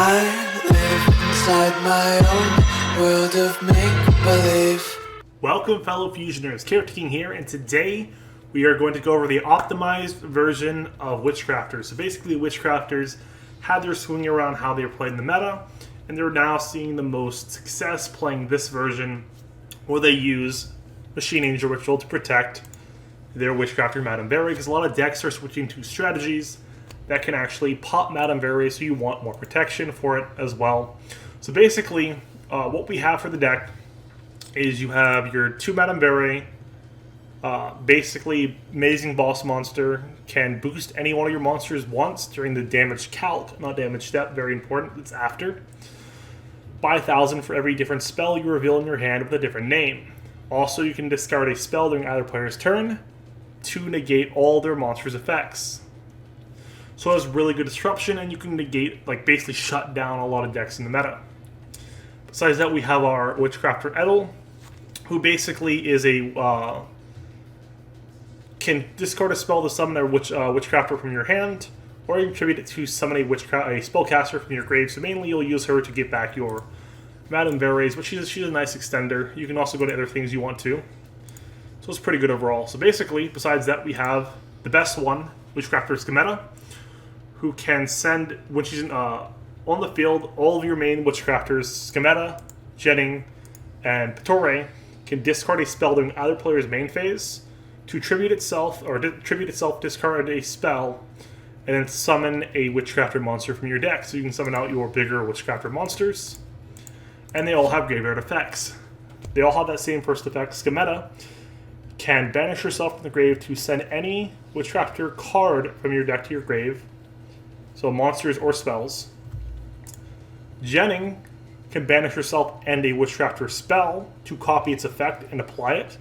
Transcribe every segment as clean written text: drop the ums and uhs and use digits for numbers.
I live inside my own world of make-believe. Welcome, fellow Fusioners. Carrot King here, and today we are going to go over the optimized version of Witchcrafters. So basically, Witchcrafters had their swing around how they were playing the meta, and they're now seeing the most success playing this version where they use Machine Angel Ritual to protect their Witchcrafter Madame Berry, because a lot of decks are switching to strategies that can actually pop Madame Berry, so you want more protection for it as well. So basically, what we have for the deck is you have your 2 Madame Berry, basically Amazing Boss Monster, can boost any one of your monsters once during the damage count, not damage step, very important, it's after. Buy 1,000 for every different spell you reveal in your hand with a different name. Also, you can discard a spell during either player's turn to negate all their monsters' effects. So it has really good disruption, and you can negate, like, basically shut down a lot of decks in the meta. Besides that, we have our Witchcrafter Edel, who basically is a can discard a spell to summon a Witchcrafter from your hand, or you can attribute it to summon a spellcaster from your grave. So mainly you'll use her to get back your Madame Berries, but she's a nice extender. You can also go to other things you want to. So it's pretty good overall. So basically, besides that, we have the best one, Witchcrafter Schemata, who can send, when she's on the field, all of your main Witchcrafters, Schemata, Jennings, and Petore, can discard a spell during either player's main phase to tribute itself, discard a spell, and then summon a Witchcrafter monster from your deck. So you can summon out your bigger Witchcrafter monsters, and they all have graveyard effects. They all have that same first effect. Schemata can banish yourself from the grave to send any Witchcrafter card from your deck to your grave, so monsters or spells. Jennings can banish yourself and a Witchcrafter spell to copy its effect and apply it,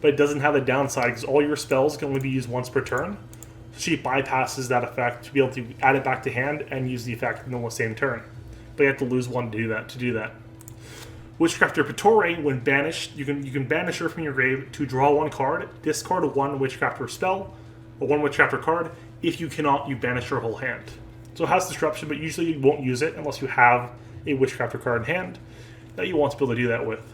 but it doesn't have a downside because all your spells can only be used once per turn. So she bypasses that effect to be able to add it back to hand and use the effect in the same turn. But you have to lose one to do that. Witchcrafter Patronus, when banished, you can banish her from your grave to draw 1 card, discard 1 Witchcrafter spell, or 1 Witchcrafter card. If you cannot, you banish her whole hand. So it has disruption, but usually you won't use it unless you have a Witchcrafter card in hand that you want to be able to do that with.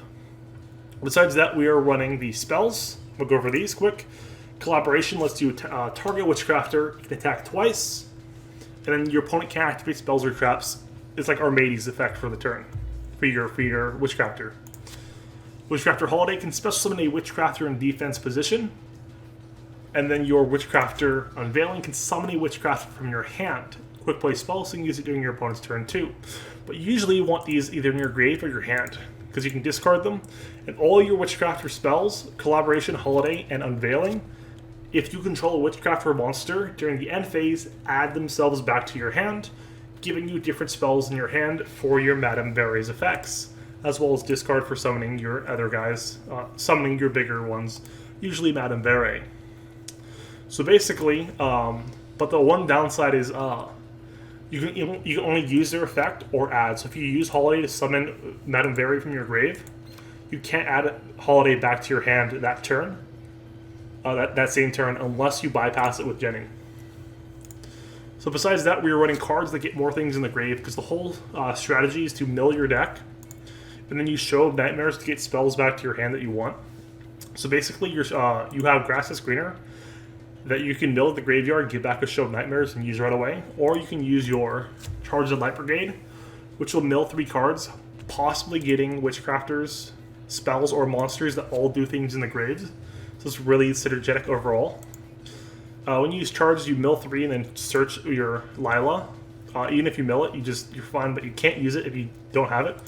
Besides that, we are running the spells. We'll go over these quick. Collaboration lets you target Witchcrafter, you can attack twice, and then your opponent can activate spells or traps. It's like Armades effect for the turn, for your Witchcrafter. Witchcrafter Holiday can special summon a Witchcrafter in defense position, and then your Witchcrafter Unveiling can summon a Witchcrafter from your hand. Quick play spell, so you can use it during your opponent's turn too. But usually you want these either in your grave or your hand, because you can discard them. And all your Witchcrafter spells, Collaboration, Holiday, and Unveiling, if you control a Witchcrafter monster during the end phase, add themselves back to your hand, giving you different spells in your hand for your Madame Berry's effects, as well as discard for summoning your other guys, summoning your bigger ones, usually Madame Berry. So basically, but the one downside is you can only use their effect or add. So if you use Holiday to summon Madame Berry from your grave, you can't add Holiday back to your hand that turn, that same turn, unless you bypass it with Jennings. So besides that, we are running cards that get more things in the grave, because the whole strategy is to mill your deck, and then you show Nightmares to get spells back to your hand that you want. So basically, you have Grass's Greener that you can mill at the graveyard, give back a Show of Nightmares, and use right away. Or you can use your Charge of Light Brigade, which will mill 3 cards, possibly getting Witchcrafters, spells, or monsters that all do things in the graves. So it's really synergetic overall. When you use Charge, you mill 3 and then search your Lila. Even if you mill it, you're fine, but you can't use it if you don't have it.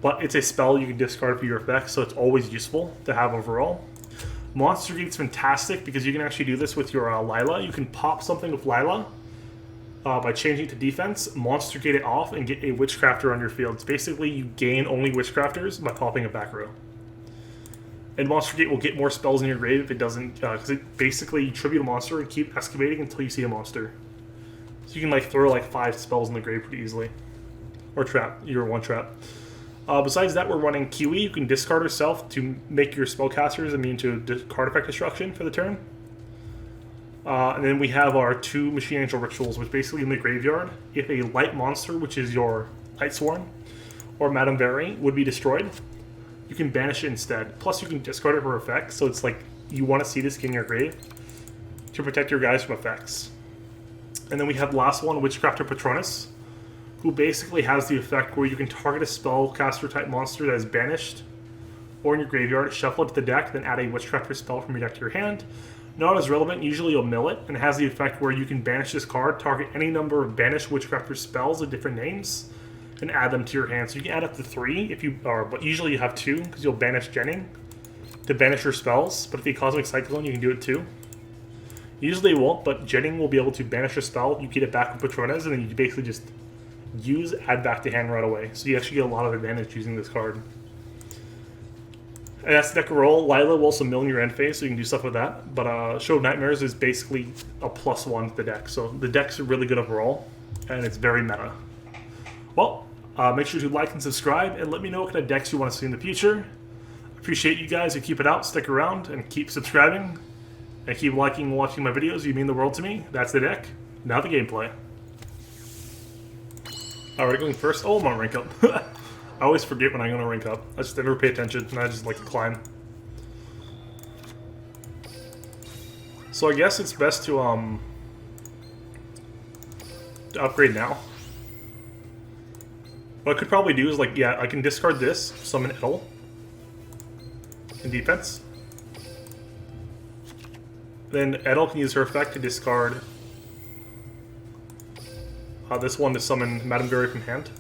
But it's a spell you can discard for your effects, so it's always useful to have overall. Monster Gate's fantastic because you can actually do this with your Lila. You can pop something with Lila by changing it to defense, Monster Gate it off, and get a Witchcrafter on your field. It's basically you gain only Witchcrafters by popping a back row. And Monster Gate will get more spells in your grave if it doesn't, because it basically you tribute a monster and keep excavating until you see a monster. So you can throw 5 spells in the grave pretty easily. Or trap, your 1 trap. Besides that, we're running Kiwi. You can discard herself to make your spellcasters immune to card effect destruction for the turn. And then we have our 2 Machine Angel Rituals, which basically in the graveyard, if a light monster, which is your Nightsworn or Madame Very would be destroyed. You can banish it instead. Plus, you can discard it for effects, so it's like you want to see this in your grave to protect your guys from effects. And then we have the last one, Witchcrafter Patronus, who basically has the effect where you can target a spellcaster type monster that is banished or in your graveyard, shuffle it to the deck, then add a Witchcrafter spell from your deck to your hand. Not as relevant, usually you'll mill it, and it has the effect where you can banish this card, target any number of banished Witchcrafter spells of different names, and add them to your hand. So you can add up to 3 if you are, but usually you have 2 because you'll banish Jenning to banish your spells. But if you Cosmic Cyclone, you can do it too. Usually they won't, but Jenning will be able to banish a spell. You get it back with Patronus, and then you basically just add back to hand right away. So you actually get a lot of advantage using this card. And that's the deck roll. Lila will also mill in your end phase, so you can do stuff with that. But Show of Nightmares is basically a +1 to the deck. So the deck's really good overall, and it's very meta. Well, make sure to like and subscribe, and let me know what kind of decks you want to see in the future. Appreciate you guys who keep it out, stick around, and keep subscribing. And keep liking and watching my videos. You mean the world to me. That's the deck. Now the gameplay. Alright, going first. Oh, I'm on rank up. I always forget when I'm going to rank up. I never pay attention, and I just like to climb. So I guess it's best to upgrade now. What I could probably do is, like, yeah, I can discard this, summon Edel in defense. Then Edel can use her effect to discard this one to summon Madame Very from hand.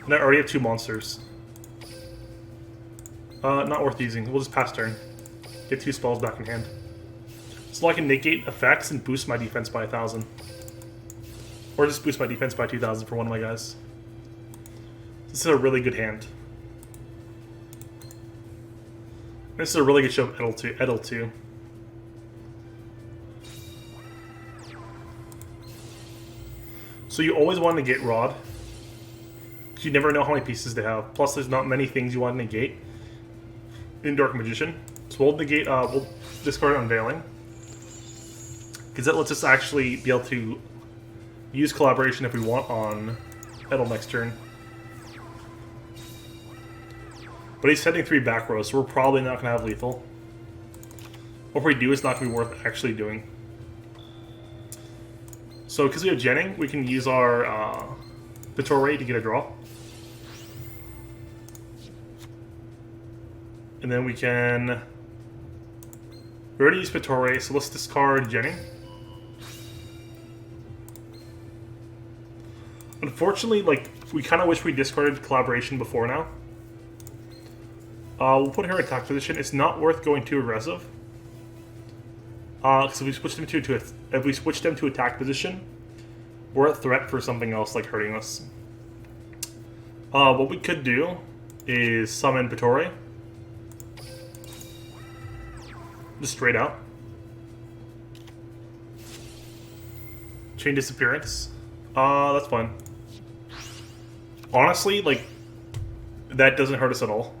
And I already have 2 monsters. Not worth using. We'll just pass turn. Get 2 spells back in hand. So I can negate effects and boost my defense by 1,000. Or just boost my defense by 2,000 for one of my guys. This is a really good hand. This is a really good show of Edel too. So you always want to negate Rod, because you never know how many pieces they have. Plus, there's not many things you want to negate in Dark Magician. So we'll negate. We'll discard Unveiling, because that lets us actually be able to use Collaboration if we want on Edel next turn. But he's setting 3 back rows, so we're probably not going to have lethal. Or if we do, it's not going to be worth actually doing. So because we have Jenning, we can use our Vitore to get a draw. And then we can... We already used Vitore, so let's discard Jenning. Unfortunately, like, we kind of wish we discarded Collaboration before now. We'll put her in attack position. It's not worth going too aggressive. Because if we switch them to attack position, we're a threat for something else like hurting us. What we could do is summon Vitore. Just straight out. Chain Disappearance. That's fine. Honestly, like, that doesn't hurt us at all.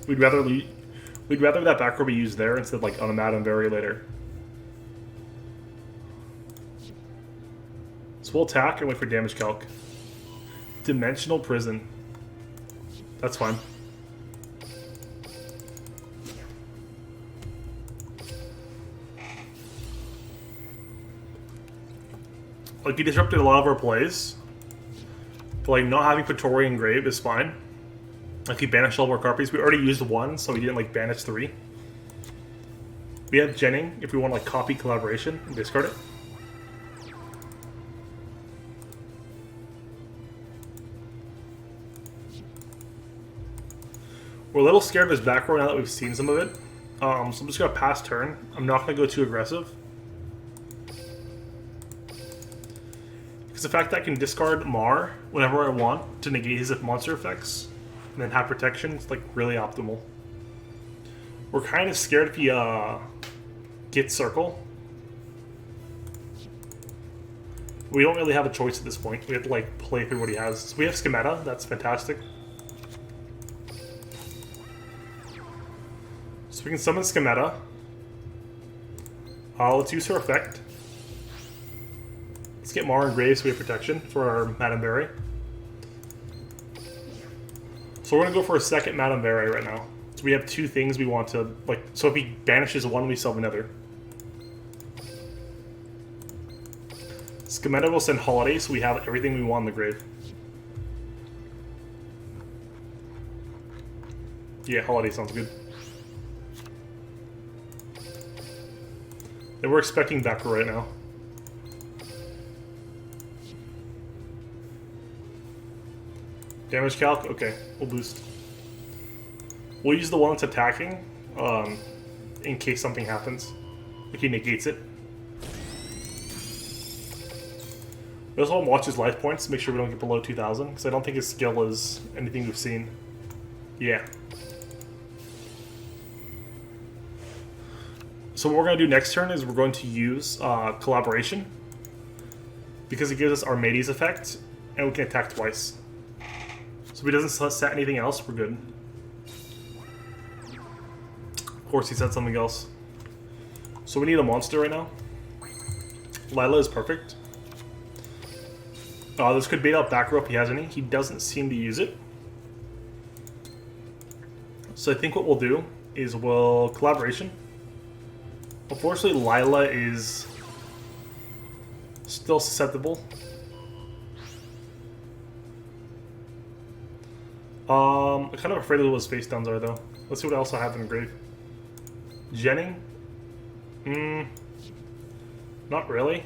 We'd rather that back row be used there instead of like on a Madame Very later. So we'll attack and wait for damage calc. Dimensional Prison. That's fine. Like, he disrupted a lot of our plays. But like, not having Vitore in grave is fine. Like, he banished all of our copies. We already used 1, so we didn't like banish 3. We have Jenning if we want to like copy Collaboration and discard it. We're a little scared of his back row now that we've seen some of it. So I'm just gonna pass turn. I'm not gonna go too aggressive. Because the fact that I can discard Mar whenever I want to negate his monster effects and then have protection, it's like really optimal. We're kind of scared if he gets Circle. We don't really have a choice at this point. We have to like play through what he has. So we have Schemata, that's fantastic. So we can summon Schemata. Let's use her effect. Let's get Mara and Graves so we have protection for our Madame Berry. So we're gonna go for a second Madame Berry right now. So we have two things we want to, like, so if he banishes one, we sell another. Scametta will send Holiday, so we have everything we want in the grave. Yeah, Holiday sounds good. And we're expecting Becker right now. Damage calc? Okay, we'll boost. We'll use the one that's attacking, in case something happens. Like he negates it. We also want to watch his life points to make sure we don't get below 2,000, because I don't think his skill is anything we've seen. Yeah. So what we're going to do next turn is we're going to use Collaboration, because it gives us Armades effect, and we can attack twice. So if he doesn't set anything else, we're good. Of course he said something else. So we need a monster right now. Lila is perfect. This could bait out back row if he has any. He doesn't seem to use it. So I think what we'll do is we'll Collaboration. Unfortunately, Lila is still susceptible. I'm kind of afraid of what his face downs are, though. Let's see what else I have in the grave. Jenning? Not really.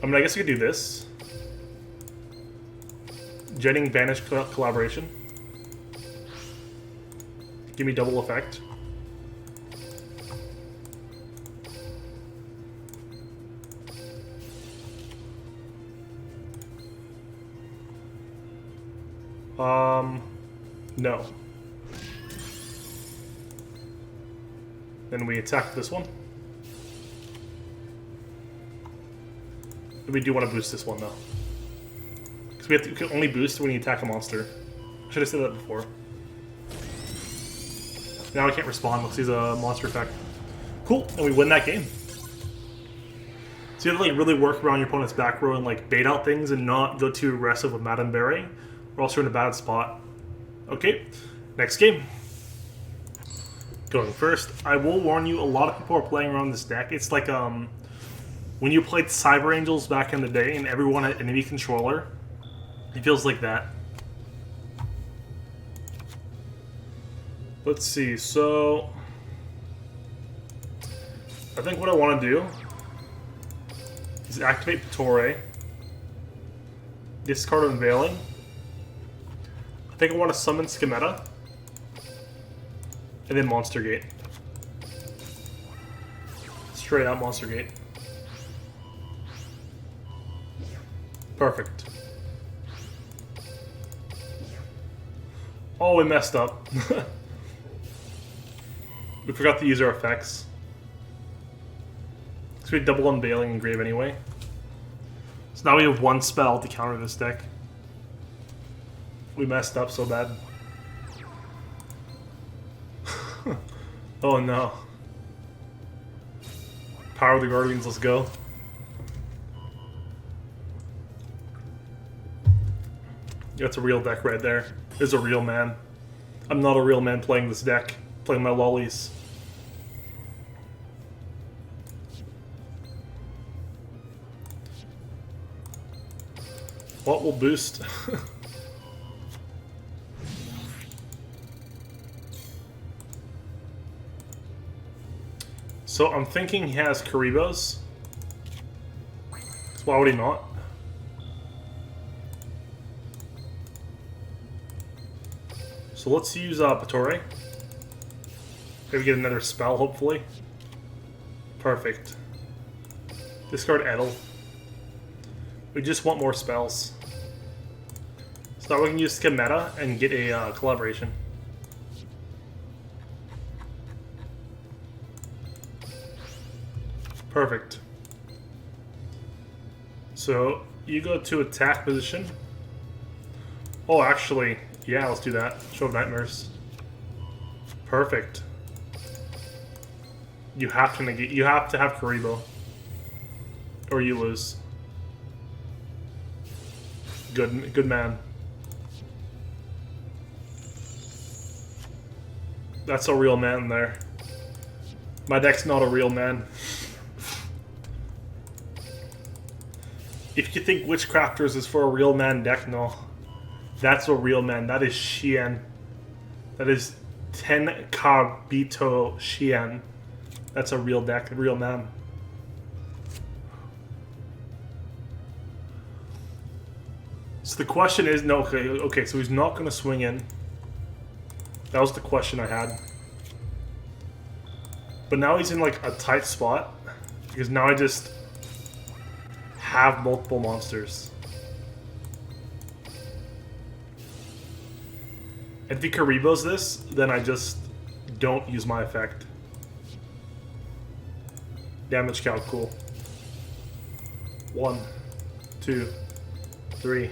I mean, I guess we could do this. Jenning, banish Collaboration. Give me double effect. No. Then we attack this one. We do want to boost this one, though. Because we can only boost when you attack a monster. I should have said that before. Now I can't respond because he's a monster effect. Cool, and we win that game. So you have to like really work around your opponent's back row and like bait out things and not go too aggressive with Madame Berry, or else you're in a bad spot. Okay, next game. Going first, I will warn you, a lot of people are playing around this deck. It's like when you played Cyber Angels back in the day and everyone had an enemy controller, it feels like that. Let's see, so I think what I want to do is activate Patore, discard Unveiling. I think I want to summon Scametta, and then Monster Gate. Straight out Monster Gate. Perfect. Oh, we messed up. We forgot to use our effects. So we had double Unveiling and Grave anyway. So now we have one spell to counter this deck. We messed up so bad. Oh no. Power of the Guardians, let's go. That's a real deck right there. There's a real man. I'm not a real man playing this deck. Playing my lollies. What will boost? So I'm thinking he has Karibos. Why would he not? So let's use Patore. Maybe get another spell, hopefully. Perfect. Discard Edel. We just want more spells. So now we can use Scametta and get a Collaboration. Perfect. So you go to attack position. Oh, actually, yeah, let's do that. Show of Nightmares. Perfect. You have to negate. You have to have Karibo. Or you lose. Good man. That's a real man there. My deck's not a real man. If you think Witchcrafters is for a real man deck, no. That's a real man. That is Xian. That is 10 Kabito Xian. That's a real deck, a real man. So the question is, no, okay, so he's not going to swing in. That was the question I had. But now he's in like a tight spot, because now I just have multiple monsters. And if he Karibos this, then I just don't use my effect. Damage count, cool. 1, 2, 3,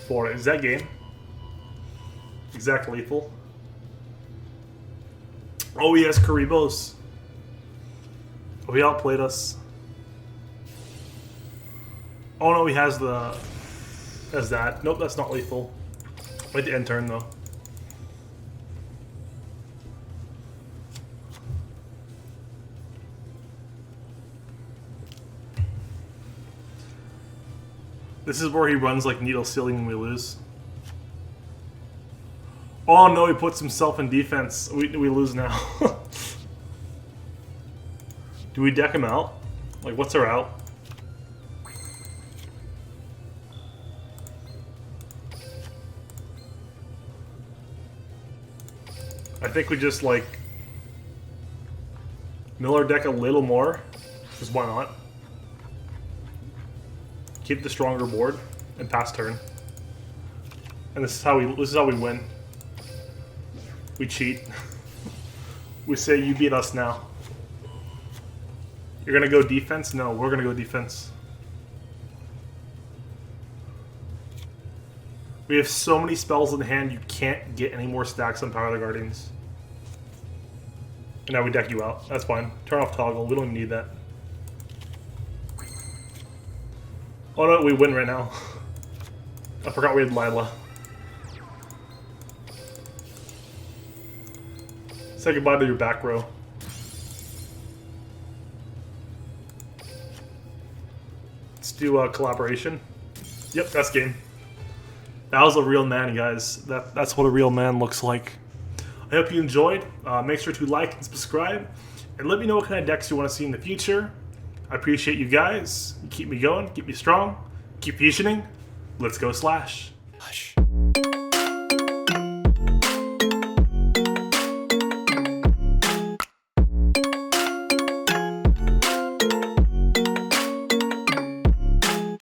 4. Is that game? Exact lethal. Oh, he has Karibos. Oh, he outplayed us. Oh no, he has the... has that. Nope, that's not lethal. Wait the end turn though. This is where he runs like needle ceiling when we lose. Oh no, he puts himself in defense. We lose now. Do we deck him out? Like, what's our out? I think we just like mill our deck a little more, because why not? Keep the stronger board and pass turn. And this is how we win. We cheat. We say you beat us now. You're gonna go defense? No, we're gonna go defense. We have so many spells in hand, you can't get any more stacks on Power of the Guardians. And now we deck you out. That's fine. Turn off toggle. We don't even need that. Oh no, we win right now. I forgot we had Lila. Say goodbye to your back row. Let's do a collaboration. Yep, that's game. That was a real man, guys. That's what a real man looks like. I hope you enjoyed. Make sure to like and subscribe. And let me know what kind of decks you want to see in the future. I appreciate you guys. You keep me going, keep me strong, keep fusioning. Let's go Slash. Hush.